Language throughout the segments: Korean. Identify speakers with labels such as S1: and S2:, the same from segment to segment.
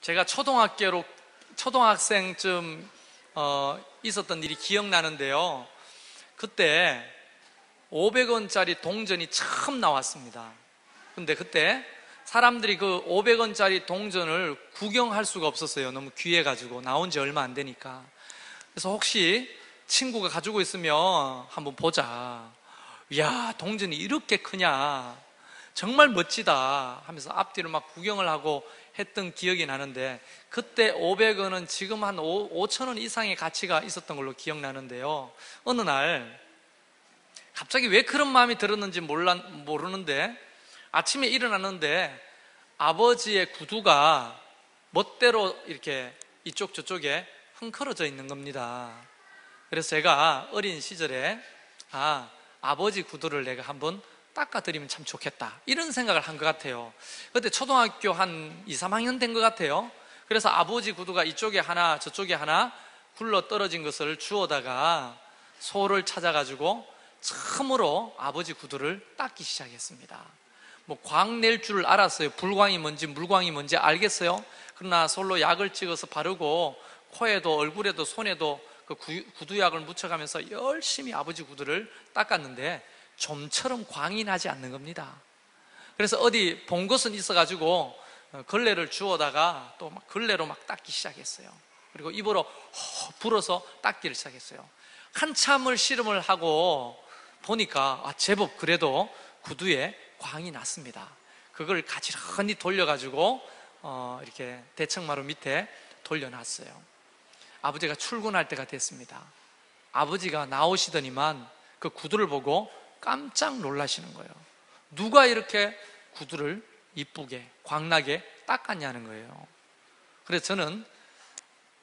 S1: 제가 초등학생쯤 있었던 일이 기억나는데요. 그때 500원짜리 동전이 처음 나왔습니다. 근데 그때 사람들이 그 500원짜리 동전을 구경할 수가 없었어요. 너무 귀해가지고, 나온 지 얼마 안 되니까. 그래서 혹시 친구가 가지고 있으면 한번 보자. 이야, 동전이 이렇게 크냐, 정말 멋지다 하면서 앞뒤로 막 구경을 하고 했던 기억이 나는데, 그때 500원은 지금 한 5,000원 이상의 가치가 있었던 걸로 기억나는데요. 어느 날 갑자기 왜 그런 마음이 들었는지 모르는데, 아침에 일어났는데 아버지의 구두가 멋대로 이렇게 이쪽 저쪽에 흥컬어져 있는 겁니다. 그래서 제가 어린 시절에 아버지 구두를 내가 한번 닦아드리면 참 좋겠다, 이런 생각을 한 것 같아요. 그때 초등학교 한 2, 3학년 된 것 같아요. 그래서 아버지 구두가 이쪽에 하나 저쪽에 하나 굴러 떨어진 것을 주워다가 소를 찾아가지고 처음으로 아버지 구두를 닦기 시작했습니다. 뭐 광 낼 줄 알았어요. 불광이 뭔지 물광이 뭔지 알겠어요. 그러나 솔로 약을 찍어서 바르고 코에도 얼굴에도 손에도 그 구두약을 묻혀가면서 열심히 아버지 구두를 닦았는데 좀처럼 광이 나지 않는 겁니다. 그래서 어디 본 것은 있어가지고 걸레를 주워다가 또 막 걸레로 막 닦기 시작했어요. 그리고 입으로 불어서 닦기를 시작했어요. 한참을 씨름을 하고 보니까 제법 그래도 구두에 광이 났습니다. 그걸 가지런히 돌려가지고 이렇게 대청마루 밑에 돌려놨어요. 아버지가 출근할 때가 됐습니다. 아버지가 나오시더니만 그 구두를 보고 깜짝 놀라시는 거예요. 누가 이렇게 구두를 이쁘게 광나게 닦았냐는 거예요. 그래서 저는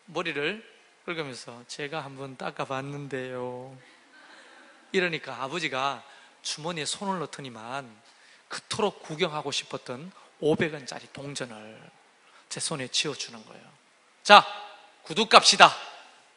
S1: 머리를 긁으면서 제가 한번 닦아봤는데요, 이러니까 아버지가 주머니에 손을 넣더니만 그토록 구경하고 싶었던 500원짜리 동전을 제 손에 쥐어주는 거예요. 자, 구두값이다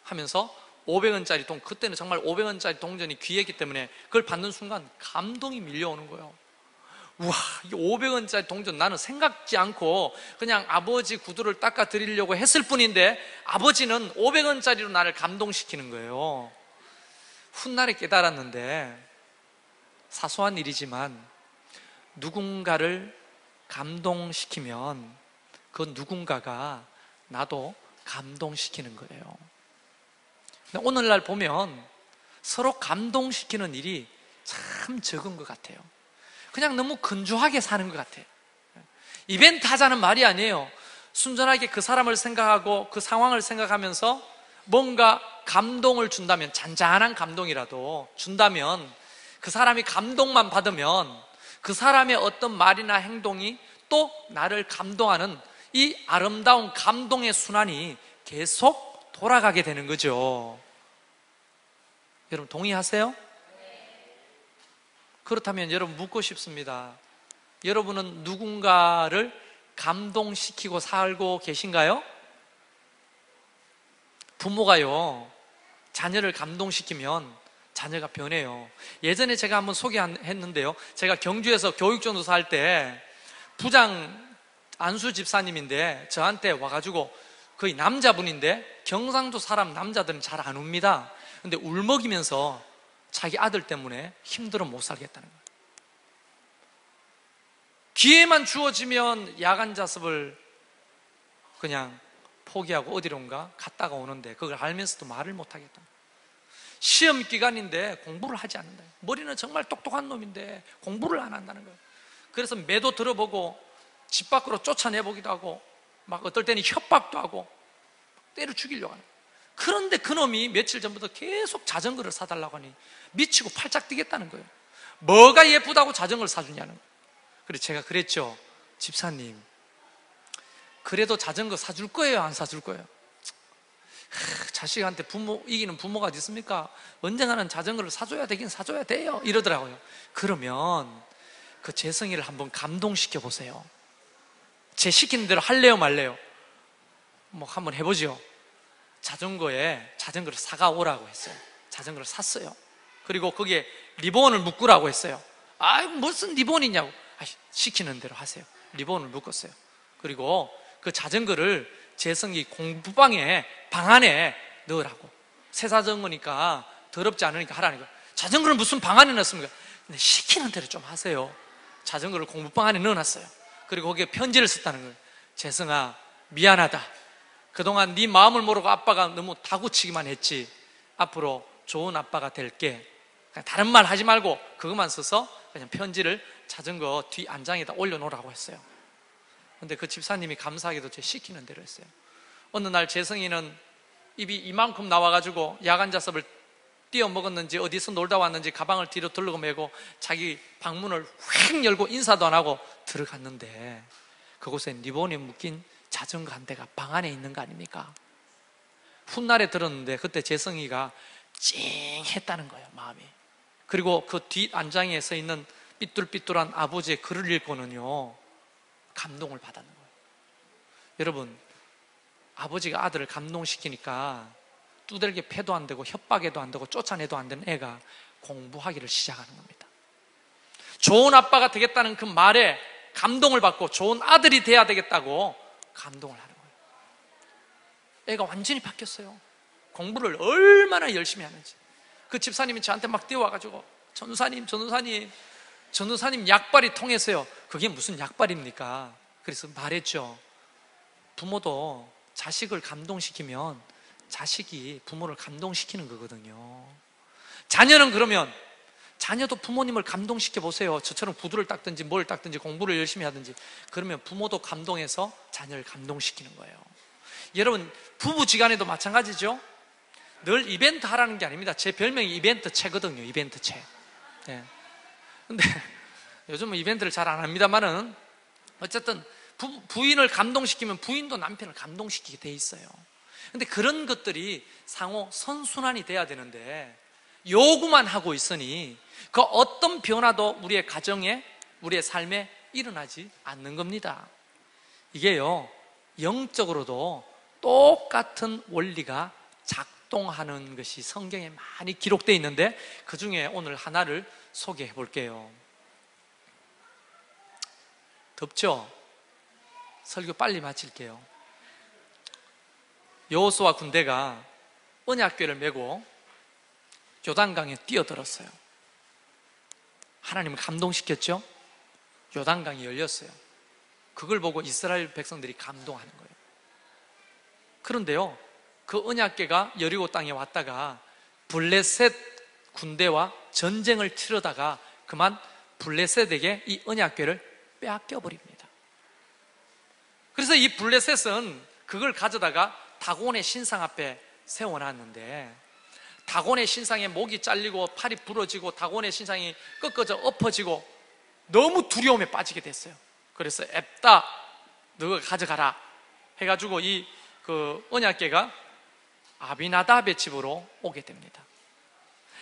S1: 하면서 500원짜리 그때는 정말 500원짜리 동전이 귀했기 때문에 그걸 받는 순간 감동이 밀려오는 거예요. 우와, 이 500원짜리 동전 나는 생각지 않고 그냥 아버지 구두를 닦아드리려고 했을 뿐인데 아버지는 500원짜리로 나를 감동시키는 거예요. 훗날에 깨달았는데, 사소한 일이지만 누군가를 감동시키면 그 누군가가 나도 감동시키는 거예요. 근데 오늘날 보면 서로 감동시키는 일이 참 적은 것 같아요. 그냥 너무 건조하게 사는 것 같아요. 이벤트 하자는 말이 아니에요. 순전하게 그 사람을 생각하고 그 상황을 생각하면서 뭔가 감동을 준다면, 잔잔한 감동이라도 준다면, 그 사람이 감동만 받으면 그 사람의 어떤 말이나 행동이 또 나를 감동하는 이 아름다운 감동의 순환이 계속 돌아가게 되는 거죠. 여러분 동의하세요? 그렇다면 여러분 묻고 싶습니다. 여러분은 누군가를 감동시키고 살고 계신가요? 부모가요, 자녀를 감동시키면 자녀가 변해요. 예전에 제가 한번 소개했는데요, 제가 경주에서 교육전도사 할 때 부장 안수 집사님인데 저한테 와가지고, 거의 남자분인데 경상도 사람 남자들은 잘 안 웁니다. 근데 울먹이면서 자기 아들 때문에 힘들어 못 살겠다는 거예요. 기회만 주어지면 야간 자습을 그냥 포기하고 어디론가 갔다가 오는데 그걸 알면서도 말을 못 하겠다. 시험 기간인데 공부를 하지 않는다. 머리는 정말 똑똑한 놈인데 공부를 안 한다는 거예요. 그래서 매도 들어보고 집 밖으로 쫓아내보기도 하고 막 어떨 때는 협박도 하고 때려 죽이려고 하는 거예요. 그런데 그놈이 며칠 전부터 계속 자전거를 사달라고 하니 미치고 팔짝 뛰겠다는 거예요. 뭐가 예쁘다고 자전거를 사주냐는 거예요. 그래서 제가 그랬죠. 집사님, 그래도 자전거 사줄 거예요, 안 사줄 거예요? 자식한테 이기는 부모가 어디 있습니까? 언젠가는 자전거를 사줘야 되긴 사줘야 돼요, 이러더라고요. 그러면 그 재성이를 한번 감동시켜 보세요. 제 시키는 대로 할래요 말래요? 뭐 한번 해보죠. 자전거를 사가 오라고 했어요. 자전거를 샀어요. 그리고 거기에 리본을 묶으라고 했어요. 아이고 무슨 리본이냐고. 시키는 대로 하세요. 리본을 묶었어요. 그리고 그 자전거를 재성이 공부방에 방 안에 넣으라고. 새 자전거니까 더럽지 않으니까 하라니까. 자전거를 무슨 방 안에 넣습니까? 근데 시키는 대로 좀 하세요. 자전거를 공부방 안에 넣어놨어요. 그리고 거기에 편지를 썼다는 거예요. 재성아, 미안하다. 그동안 네 마음을 모르고 아빠가 너무 다구치기만 했지. 앞으로 좋은 아빠가 될게. 그냥 다른 말 하지 말고 그것만 써서 그냥 편지를 자전거 뒤 안장에다 올려놓으라고 했어요. 근데 그 집사님이 감사하게도 제 시키는 대로 했어요. 어느 날 재성이는 입이 이만큼 나와가지고 야간 자습을 띄어 먹었는지 어디서 놀다 왔는지 가방을 뒤로 들고 메고 자기 방문을 휙 열고 인사도 안 하고 들어갔는데 그곳에 리본이 묶인 자전거 한 대가 방 안에 있는 거 아닙니까? 훗날에 들었는데 그때 재성이가 찡했다는 거예요, 마음이. 그리고 그 뒷 안장에 서 있는 삐뚤삐뚤한 아버지의 글을 읽고는요 감동을 받았는 거예요. 여러분, 아버지가 아들을 감동시키니까 두들겨 패도 안 되고 협박해도 안 되고 쫓아내도 안 되는 애가 공부하기를 시작하는 겁니다. 좋은 아빠가 되겠다는 그 말에 감동을 받고 좋은 아들이 돼야 되겠다고 감동을 하는 거예요. 애가 완전히 바뀌었어요. 공부를 얼마나 열심히 하는지. 그 집사님이 저한테 막 뛰어와가지고 전도사님 약발이 통했어요. 그게 무슨 약발입니까? 그래서 말했죠. 부모도 자식을 감동시키면 자식이 부모를 감동시키는 거거든요. 자녀는 그러면 자녀도 부모님을 감동시켜 보세요. 저처럼 구두를 닦든지 뭘 닦든지 공부를 열심히 하든지 그러면 부모도 감동해서 자녀를 감동시키는 거예요. 여러분, 부부지간에도 마찬가지죠. 늘 이벤트 하라는 게 아닙니다. 제 별명이 이벤트체거든요. 이벤트체. 네. 근데 요즘은 이벤트를 잘 안 합니다만은 어쨌든 부인을 감동시키면 부인도 남편을 감동시키게 돼 있어요. 근데 그런 것들이 상호 선순환이 돼야 되는데 요구만 하고 있으니 그 어떤 변화도 우리의 가정에, 우리의 삶에 일어나지 않는 겁니다. 이게요, 영적으로도 똑같은 원리가 작동하는 것이 성경에 많이 기록되어 있는데 그 중에 오늘 하나를 소개해 볼게요. 덥죠? 설교 빨리 마칠게요. 여호수아 군대가 언약궤를 메고 요단강에 뛰어들었어요. 하나님을 감동시켰죠? 요단강이 열렸어요. 그걸 보고 이스라엘 백성들이 감동하는 거예요. 그런데요, 그 언약궤가 여리고 땅에 왔다가 블레셋 군대와 전쟁을 치르다가 그만 블레셋에게 이 언약궤를 빼앗겨 버립니다. 그래서 이 블레셋은 그걸 가져다가 다곤의 신상 앞에 세워놨는데 다곤의 신상에 목이 잘리고 팔이 부러지고 다곤의 신상이 꺾어져 엎어지고 너무 두려움에 빠지게 됐어요. 그래서 앱다 너가 가져가라 해가지고 이 그 언약궤가 아비나답의 집으로 오게 됩니다.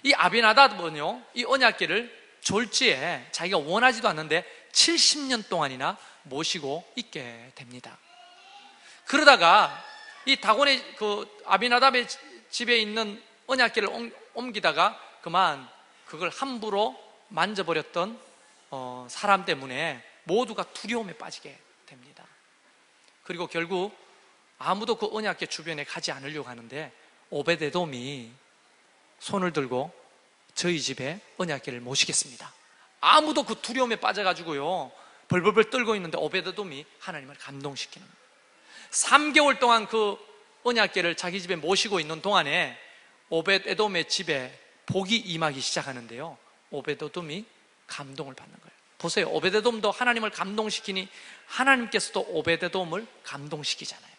S1: 이 아비나답은요, 이 언약궤를 졸지에 자기가 원하지도 않는데 70년 동안이나 모시고 있게 됩니다. 그러다가 이 다곤의 그 아비나답의 집에 있는 언약궤를 옮기다가 그만 그걸 함부로 만져버렸던 사람 때문에 모두가 두려움에 빠지게 됩니다. 그리고 결국 아무도 그 언약궤 주변에 가지 않으려고 하는데 오베데돔이 손을 들고 저희 집에 언약궤를 모시겠습니다. 아무도 그 두려움에 빠져가지고요 벌벌벌 떨고 있는데 오베데돔이 하나님을 감동시키는 거예요. 3개월 동안 그 언약궤를 자기 집에 모시고 있는 동안에 오벳에돔의 집에 복이 임하기 시작하는데요, 오벳에돔이 감동을 받는 거예요. 보세요, 오벳에돔도 하나님을 감동시키니 하나님께서도 오벳에돔을 감동시키잖아요.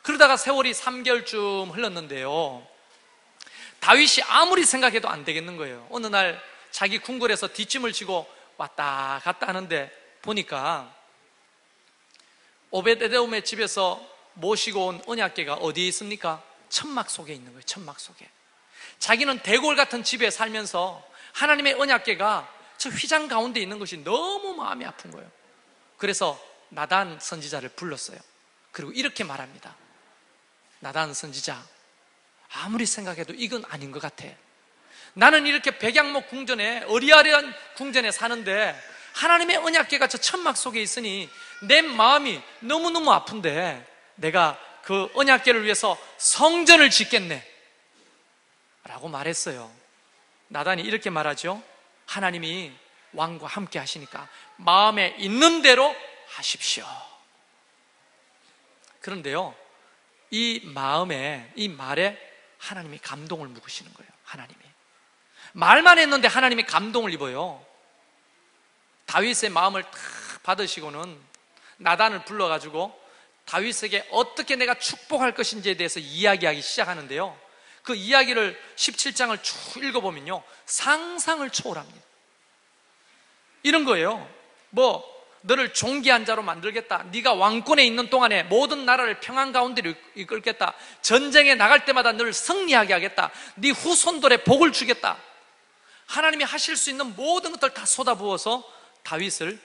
S1: 그러다가 세월이 3개월쯤 흘렀는데요, 다윗이 아무리 생각해도 안 되겠는 거예요. 어느 날 자기 궁궐에서 뒷짐을 지고 왔다 갔다 하는데 보니까 오벳에돔의 집에서 모시고 온 언약궤가 어디에 있습니까? 천막 속에 있는 거예요. 천막 속에. 자기는 대골 같은 집에 살면서 하나님의 언약궤가 저 휘장 가운데 있는 것이 너무 마음이 아픈 거예요. 그래서 나단 선지자를 불렀어요. 그리고 이렇게 말합니다. 나단 선지자, 아무리 생각해도 이건 아닌 것 같아. 나는 이렇게 백양목 궁전에, 어리아리한 궁전에 사는데 하나님의 언약궤가 저 천막 속에 있으니 내 마음이 너무너무 아픈데 내가 그 언약궤를 위해서 성전을 짓겠네 라고 말했어요. 나단이 이렇게 말하죠. 하나님이 왕과 함께 하시니까 마음에 있는 대로 하십시오. 그런데요, 이 마음에, 이 말에 하나님이 감동을 묵으시는 거예요. 하나님이 말만 했는데 하나님이 감동을 입어요. 다윗의 마음을 탁 받으시고는 나단을 불러가지고 다윗에게 어떻게 내가 축복할 것인지에 대해서 이야기하기 시작하는데요, 그 이야기를 17장을 쭉 읽어보면요, 상상을 초월합니다. 이런 거예요. 너를 존귀한 자로 만들겠다. 네가 왕권에 있는 동안에 모든 나라를 평안 가운데로 이끌겠다. 전쟁에 나갈 때마다 너를 승리하게 하겠다. 네 후손들의 복을 주겠다. 하나님이 하실 수 있는 모든 것들 다 쏟아부어서 다윗을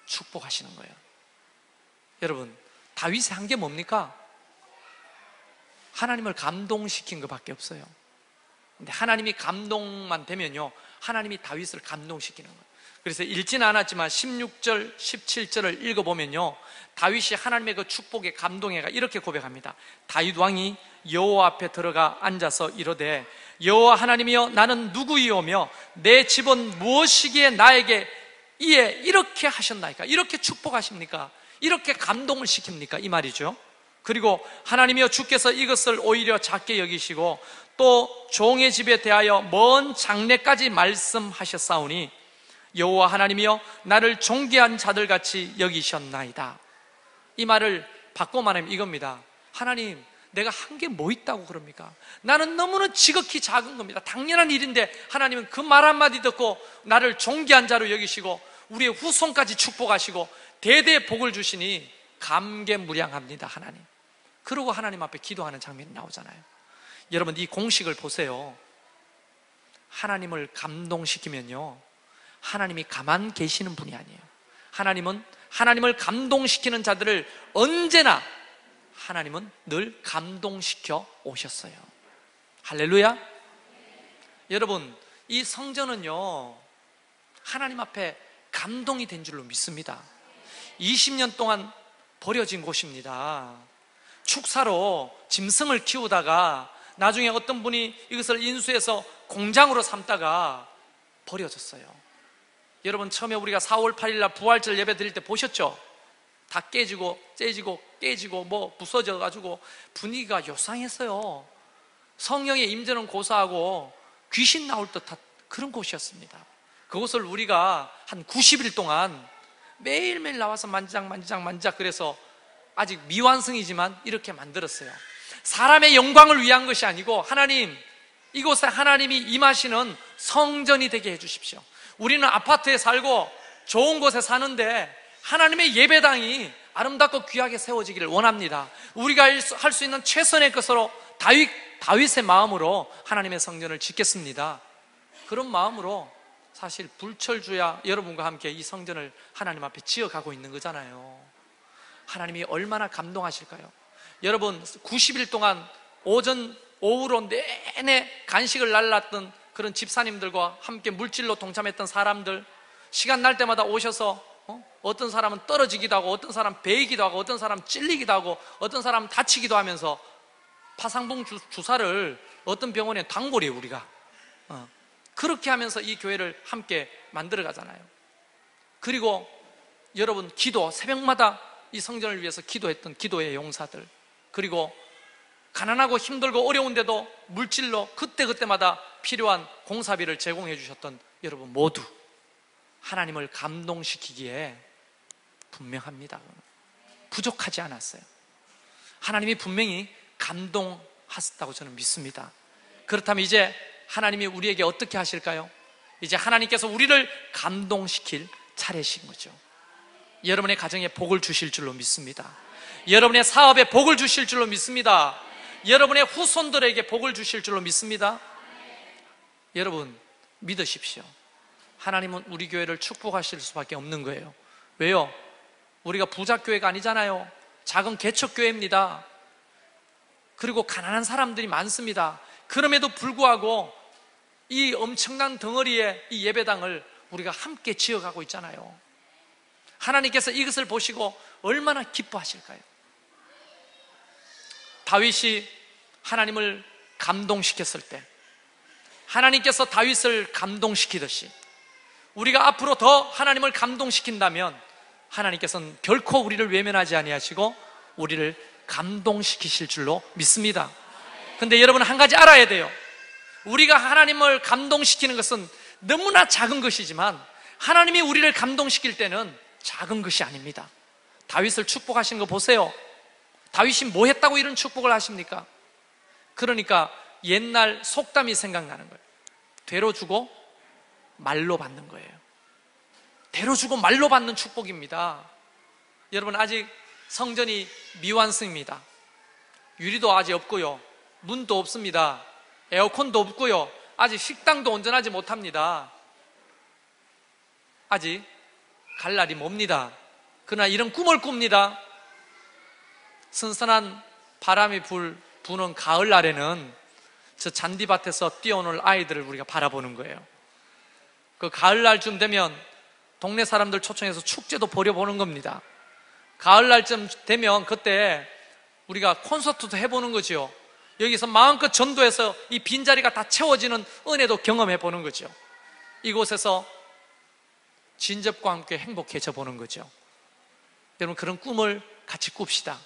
S1: 축복하시는 거예요. 여러분, 다윗이 한 게 뭡니까? 하나님을 감동시킨 것밖에 없어요. 근데 하나님이 감동만 되면요, 하나님이 다윗을 감동시키는 거예요. 그래서 읽지는 않았지만 16절, 17절을 읽어보면요, 다윗이 하나님의 그 축복에 감동해가 이렇게 고백합니다. 다윗 왕이 여호와 앞에 들어가 앉아서 이르되 여호와 하나님이여 나는 누구이오며 내 집은 무엇이기에 나에게 이에 이렇게 하셨나이까? 이렇게 축복하십니까? 이렇게 감동을 시킵니까? 이 말이죠. 그리고 하나님이여 주께서 이것을 오히려 작게 여기시고 또 종의 집에 대하여 먼 장래까지 말씀하셨사오니 여호와 하나님이여 나를 존귀한 자들같이 여기셨나이다. 이 말을 바꿔 말하면 이겁니다. 하나님, 내가 한 게 뭐 있다고 그럽니까? 나는 너무나 지극히 작은 겁니다. 당연한 일인데 하나님은 그 말 한마디 듣고 나를 존귀한 자로 여기시고 우리의 후손까지 축복하시고 대대 복을 주시니 감개무량합니다. 하나님. 그러고 하나님 앞에 기도하는 장면이 나오잖아요. 여러분, 이 공식을 보세요. 하나님을 감동시키면요, 하나님이 가만 계시는 분이 아니에요. 하나님은 하나님을 감동시키는 자들을 언제나 하나님은 늘 감동시켜 오셨어요. 할렐루야. 여러분, 이 성전은요, 하나님 앞에 감동이 된 줄로 믿습니다. 20년 동안 버려진 곳입니다. 축사로 짐승을 키우다가 나중에 어떤 분이 이것을 인수해서 공장으로 삼다가 버려졌어요. 여러분, 처음에 우리가 4월 8일 날 부활절 예배 드릴 때 보셨죠? 다 깨지고 째지고 깨지고 부서져가지고 분위기가 요상했어요. 성령의 임재는 고사하고 귀신 나올 듯한 그런 곳이었습니다. 그곳을 우리가 한 90일 동안 매일매일 나와서 만지작 그래서 아직 미완성이지만 이렇게 만들었어요. 사람의 영광을 위한 것이 아니고 하나님, 이곳에 하나님이 임하시는 성전이 되게 해주십시오. 우리는 아파트에 살고 좋은 곳에 사는데 하나님의 예배당이 아름답고 귀하게 세워지기를 원합니다. 우리가 할 수 있는 최선의 것으로 다윗의 마음으로 하나님의 성전을 짓겠습니다. 그런 마음으로 사실 불철주야 여러분과 함께 이 성전을 하나님 앞에 지어가고 있는 거잖아요. 하나님이 얼마나 감동하실까요? 여러분, 90일 동안 오후로 내내 간식을 날랐던 그런 집사님들과 함께 물질로 동참했던 사람들, 시간 날 때마다 오셔서 어떤 사람은 떨어지기도 하고 어떤 사람은 베이기도 하고 어떤 사람은 찔리기도 하고 어떤 사람은 다치기도 하면서 파상봉 주사를 어떤 병원에 단골이에요. 우리가 그렇게 하면서 이 교회를 함께 만들어 가잖아요. 그리고 여러분, 기도, 새벽마다 이 성전을 위해서 기도했던 기도의 용사들, 그리고 가난하고 힘들고 어려운데도 물질로 그때그때마다 필요한 공사비를 제공해 주셨던 여러분 모두 하나님을 감동시키기에 분명합니다. 부족하지 않았어요. 하나님이 분명히 감동하셨다고 저는 믿습니다. 그렇다면 이제 하나님이 우리에게 어떻게 하실까요? 이제 하나님께서 우리를 감동시킬 차례신 거죠. 여러분의 가정에 복을 주실 줄로 믿습니다. 여러분의 사업에 복을 주실 줄로 믿습니다. 여러분의 후손들에게 복을 주실 줄로 믿습니다. 여러분, 믿으십시오. 하나님은 우리 교회를 축복하실 수밖에 없는 거예요. 왜요? 우리가 부자교회가 아니잖아요. 작은 개척교회입니다. 그리고 가난한 사람들이 많습니다. 그럼에도 불구하고 이 엄청난 덩어리의 이 예배당을 우리가 함께 지어가고 있잖아요. 하나님께서 이것을 보시고 얼마나 기뻐하실까요? 다윗이 하나님을 감동시켰을 때 하나님께서 다윗을 감동시키듯이 우리가 앞으로 더 하나님을 감동시킨다면 하나님께서는 결코 우리를 외면하지 아니하시고 우리를 감동시키실 줄로 믿습니다. 근데 여러분 한 가지 알아야 돼요. 우리가 하나님을 감동시키는 것은 너무나 작은 것이지만 하나님이 우리를 감동시킬 때는 작은 것이 아닙니다. 다윗을 축복하신 거 보세요. 다윗이 뭐 했다고 이런 축복을 하십니까? 그러니까 옛날 속담이 생각나는 거예요. 되로 주고 말로 받는 거예요. 되로 주고 말로 받는 축복입니다. 여러분 아직 성전이 미완성입니다. 유리도 아직 없고요, 문도 없습니다. 에어컨도 없고요, 아직 식당도 온전하지 못합니다. 아직 갈 날이 멉니다. 그러나 이런 꿈을 꿉니다. 선선한 바람이 부는 가을날에는 저 잔디밭에서 뛰어오는 아이들을 우리가 바라보는 거예요. 그 가을날쯤 되면 동네 사람들 초청해서 축제도 벌여보는 겁니다. 가을날쯤 되면 그때 우리가 콘서트도 해보는 거죠. 여기서 마음껏 전도해서 이 빈자리가 다 채워지는 은혜도 경험해보는 거죠. 이곳에서 진접과 함께 행복해져 보는 거죠. 여러분 그런 꿈을 같이 꿉시다.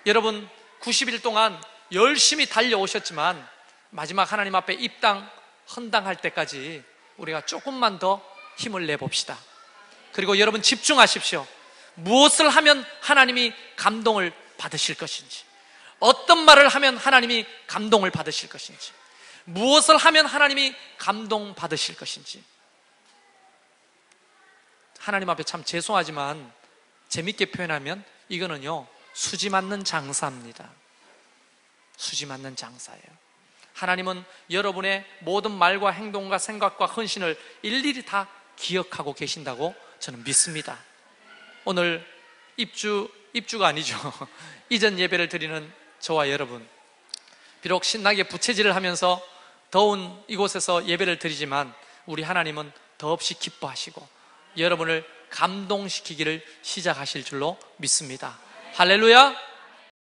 S1: 여러분 90일 동안 열심히 달려오셨지만 마지막 하나님 앞에 입당 헌당할 때까지 우리가 조금만 더 힘을 내봅시다. 그리고 여러분 집중하십시오. 무엇을 하면 하나님이 감동을 받으실 것인지, 어떤 말을 하면 하나님이 감동을 받으실 것인지, 무엇을 하면 하나님이 감동 받으실 것인지. 하나님 앞에 참 죄송하지만 재밌게 표현하면 이거는요 수지 맞는 장사입니다. 수지 맞는 장사예요. 하나님은 여러분의 모든 말과 행동과 생각과 헌신을 일일이 다 기억하고 계신다고 저는 믿습니다. 오늘 입주가 아니죠. 이전 예배를 드리는 저와 여러분, 비록 신나게 부채질을 하면서 더운 이곳에서 예배를 드리지만 우리 하나님은 더없이 기뻐하시고 여러분을 감동시키기를 시작하실 줄로 믿습니다. 할렐루야.